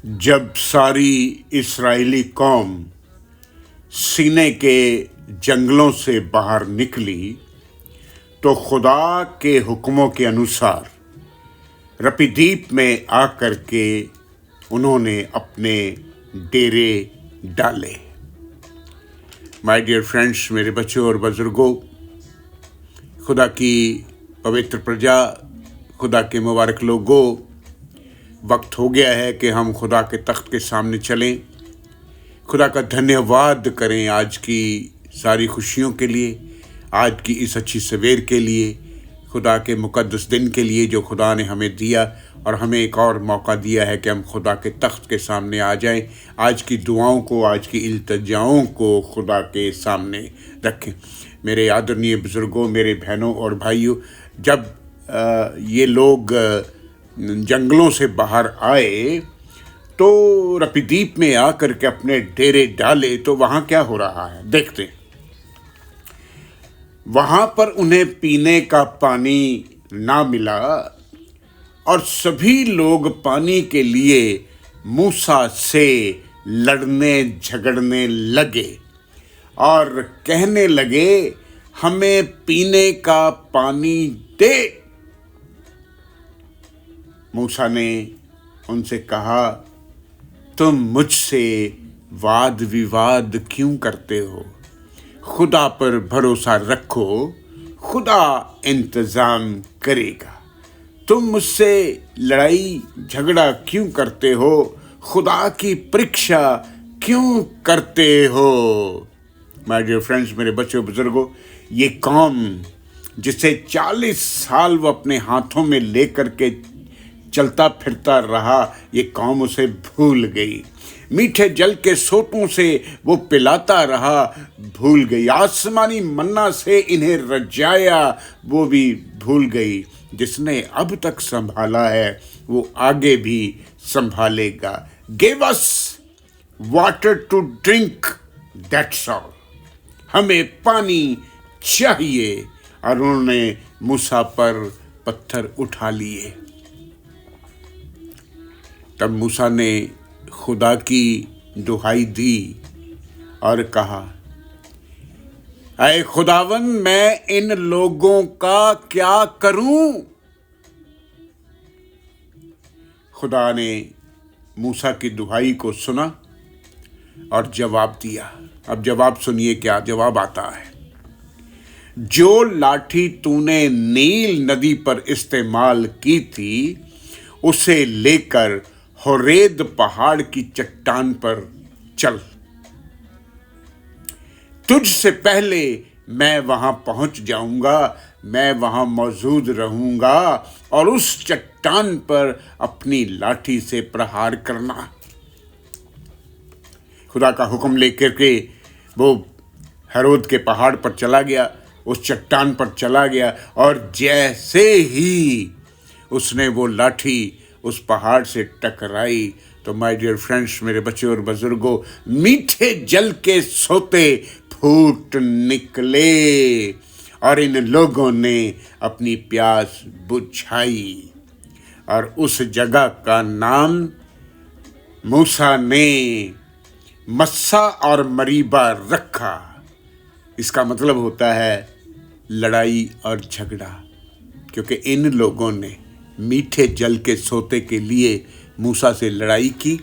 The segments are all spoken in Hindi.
जब सारी इस्राएली कौम सीने के जंगलों से बाहर निकली तो खुदा के हुक्मों के अनुसार रपीदीप में आकर के उन्होंने अपने डेरे डाले। माय डियर फ्रेंड्स, मेरे बच्चों और बुजुर्गों, खुदा की पवित्र प्रजा, खुदा के मुबारक लोगों, वक्त हो गया है कि हम खुदा के तख्त के सामने चलें, खुदा का धन्यवाद करें आज की सारी खुशियों के लिए, आज की इस अच्छी सवेर के लिए, खुदा के मुकद्दस दिन के लिए जो खुदा ने हमें दिया और हमें एक और मौका दिया है कि हम खुदा के तख्त के सामने आ जाएं। आज की दुआओं को, आज की इल्तिजाओं को खुदा के सामने रखें। मेरे आदरणीय बुज़ुर्गों, मेरे बहनों और भाइयों, जब ये लोग जंगलों से बाहर आए तो रपीदीप में आकर के अपने डेरे डाले तो वहाँ क्या हो रहा है देखते हैं। वहाँ पर उन्हें पीने का पानी ना मिला और सभी लोग पानी के लिए मूसा से लड़ने झगड़ने लगे और कहने लगे, हमें पीने का पानी दे। मूसा ने उनसे कहा, तुम मुझसे वाद विवाद क्यों करते हो? खुदा पर भरोसा रखो, खुदा इंतज़ाम करेगा। तुम मुझसे लड़ाई झगड़ा क्यों करते हो? खुदा की परीक्षा क्यों करते हो? माय डियर फ्रेंड्स, मेरे बच्चों बुजुर्गों, ये कौम जिसे 40 साल वो अपने हाथों में लेकर के चलता फिरता रहा, ये कौम उसे भूल गई। मीठे जल के सोतों से वो पिलाता रहा, भूल गई। आसमानी मन्ना से इन्हें रजाया, वो भी भूल गई। जिसने अब तक संभाला है वो आगे भी संभालेगा। Give us water to drink, that's all. हमें पानी चाहिए। और उन्होंने मूसा पर पत्थर उठा लिए। तब मूसा ने खुदा की दुहाई दी और कहा, ऐ खुदावन, मैं इन लोगों का क्या करूं? खुदा ने मूसा की दुहाई को सुना और जवाब दिया। अब जवाब सुनिए, क्या जवाब आता है। जो लाठी तूने नील नदी पर इस्तेमाल की थी, उसे लेकर होरेद पहाड़ की चट्टान पर चल। तुझसे पहले मैं वहां पहुंच जाऊंगा, मैं वहां मौजूद रहूंगा और उस चट्टान पर अपनी लाठी से प्रहार करना। खुदा का हुक्म लेकर के वो हेरोद के पहाड़ पर चला गया, उस चट्टान पर चला गया और जैसे ही उसने वो लाठी उस पहाड़ से टकराई तो माय डियर फ्रेंड्स, मेरे बच्चे और बुजुर्गों, मीठे जल के सोते फूट निकले और इन लोगों ने अपनी प्यास बुझाई और उस जगह का नाम मूसा ने मस्सा और मरीबा रखा। इसका मतलब होता है लड़ाई और झगड़ा, क्योंकि इन लोगों ने मीठे जल के सोते के लिए मूसा से लड़ाई की,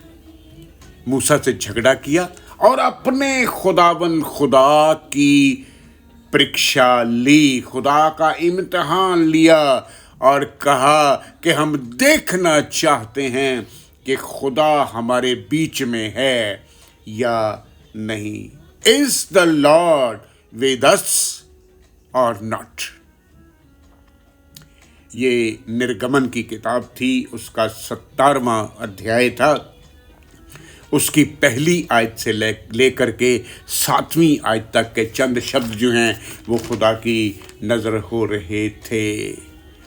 मूसा से झगड़ा किया और अपने खुदावन खुदा की परीक्षा ली, खुदा का इम्तिहान लिया और कहा कि हम देखना चाहते हैं कि खुदा हमारे बीच में है या नहीं। Is the Lord with us और नॉट। ये निर्गमन की किताब थी, उसका 17वां अध्याय था। उसकी पहली आयत से लेकर के 7वीं आयत तक के चंद शब्द जो हैं वो खुदा की नज़र हो रहे थे।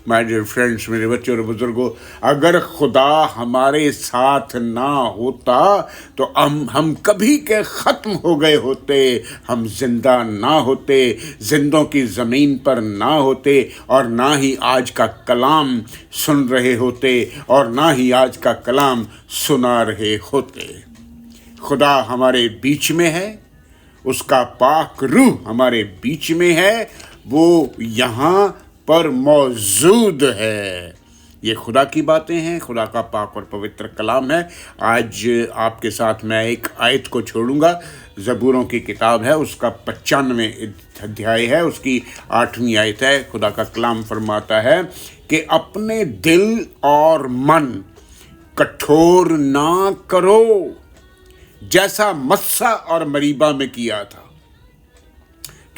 माय डियर फ्रेंड्स, मेरे बच्चों और बुजुर्गों, अगर खुदा हमारे साथ ना होता तो हम कभी के ख़त्म हो गए होते, हम जिंदा ना होते, जिंदों की ज़मीन पर ना होते, और ना ही आज का कलाम सुन रहे होते, और ना ही आज का कलाम सुना रहे होते। खुदा हमारे बीच में है, उसका पाक रूह हमारे बीच में है, वो यहाँ पर मौजूद है। ये खुदा की बातें हैं, खुदा का पाक और पवित्र कलाम है। आज आपके साथ मैं एक आयत को छोड़ूंगा। ज़बूरों की किताब है, उसका 95 अध्याय है, उसकी 8वीं आयत है। खुदा का कलाम फरमाता है कि अपने दिल और मन कठोर ना करो, जैसा मस्सा और मरीबा में किया था।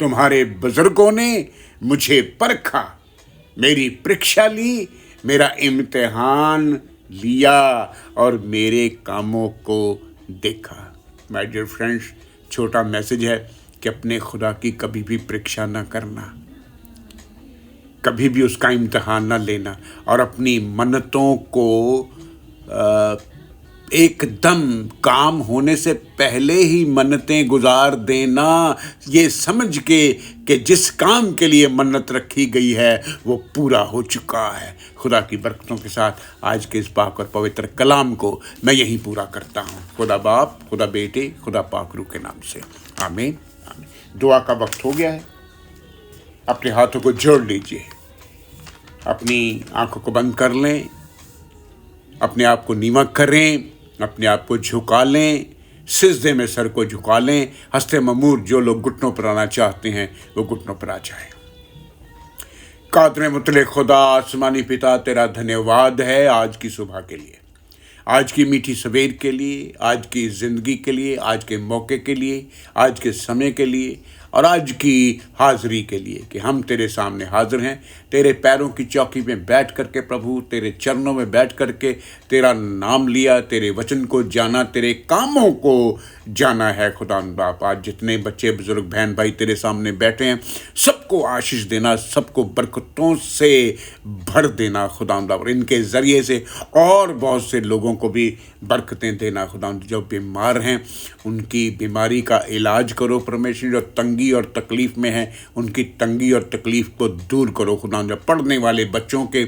तुम्हारे बुजुर्गों ने मुझे परखा, मेरी परीक्षा ली, मेरा इम्तिहान लिया और मेरे कामों को देखा। माय डियर फ्रेंड्स, छोटा मैसेज है कि अपने खुदा की कभी भी परीक्षा ना करना, कभी भी उसका इम्तिहान ना लेना, और अपनी मन्नतों को एकदम काम होने से पहले ही मन्नतें गुजार देना, ये समझ के कि जिस काम के लिए मन्नत रखी गई है वो पूरा हो चुका है। खुदा की बरकतों के साथ आज के इस पाक और पवित्र कलाम को मैं यहीं पूरा करता हूँ। खुदा बाप, खुदा बेटे, खुदा पाक रूह के नाम से आमीन आमीन। दुआ का वक्त हो गया है। अपने हाथों को जोड़ लीजिए, अपनी आंखों को बंद कर लें, अपने आप को नीमक करें, अपने आप को झुका लें, सिजदे में सर को झुका लें। हंसते ममूर जो लोग घुटनों पर आना चाहते हैं वो घुटनों पर आ जाएं। कादर मुतले खुदा, आसमानी पिता, तेरा धन्यवाद है आज की सुबह के लिए, आज की मीठी सवेर के लिए, आज की ज़िंदगी के लिए, आज के मौके के लिए, आज के समय के लिए, और आज की हाज़िरी के लिए कि हम तेरे सामने हाज़िर हैं। तेरे पैरों की चौकी में बैठ करके प्रभु, तेरे चरणों में बैठ करके तेरा नाम लिया, तेरे वचन को जाना, तेरे कामों को जाना है। खुदा बाप, आज जितने बच्चे बुजुर्ग बहन भाई तेरे सामने बैठे हैं, सबको आशीष देना, सबको बरकतों से भर देना खुदा बाप, और इनके ज़रिए से और बहुत से लोगों को भी बरकतें देना खुदा। जो बीमार हैं उनकी बीमारी का इलाज करो परमेश्वर, जो तंगी और तकलीफ़ में हैं उनकी तंगी और तकलीफ़ को दूर करो खुदा। जो पढ़ने वाले बच्चों के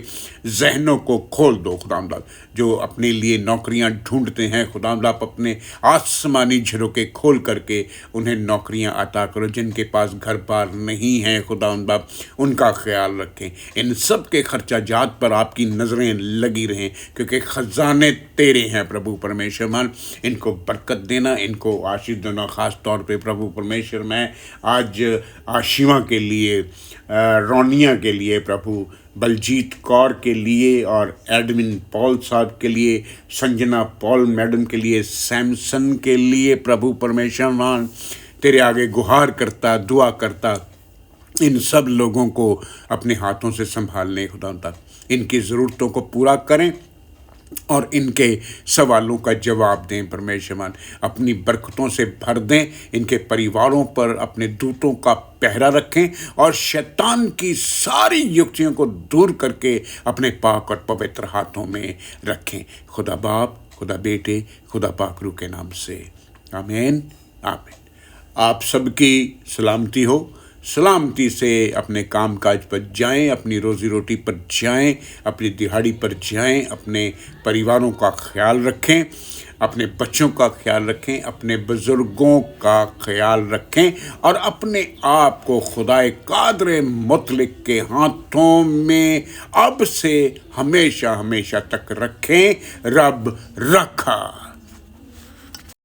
जहनों को खोल दो खुदा। जो अपने लिए नौकरियां ढूंढते हैं खुदा, अपने आसमानी झरोके खोल करके उन्हें नौकरियां अता करो। जिनके पास घर बार नहीं है खुदा बाप, उनका ख्याल रखें। इन सब के खर्चा जात पर आपकी नज़रें लगी रहें, क्योंकि ख़जाने तेरे हैं प्रभु परमेश्वर। मान इनको बरकत देना, इनको आशीष देना। ख़ास तौर पे प्रभु परमेश्वर, मैं आज आशिमा के लिए, रोनिया के लिए प्रभु, बलजीत कौर के लिए, और एडमिन पॉल साहब के लिए, संजना पॉल मैडम के लिए, सैमसन के लिए प्रभु परमेश्वर मान तेरे आगे गुहार करता, दुआ करता, इन सब लोगों को अपने हाथों से संभालने खुदा, इनकी ज़रूरतों को पूरा करें और इनके सवालों का जवाब दें परमेश्वर। अपनी बरकतों से भर दें, इनके परिवारों पर अपने दूतों का पहरा रखें और शैतान की सारी युक्तियों को दूर करके अपने पाक और पवित्र हाथों में रखें। खुदा बाप, खुदा बेटे, खुदा पाक रूह के नाम से आमीन आमीन। आप सबकी सलामती हो। सलामती से अपने काम काज पर जाएं, अपनी रोज़ी रोटी पर जाएं, अपनी दिहाड़ी पर जाएं, अपने परिवारों का ख्याल रखें, अपने बच्चों का ख्याल रखें, अपने बुज़ुर्गों का ख्याल रखें, और अपने आप को खुदाए कादर मुतलक के हाथों में अब से हमेशा हमेशा तक रखें। रब रखा।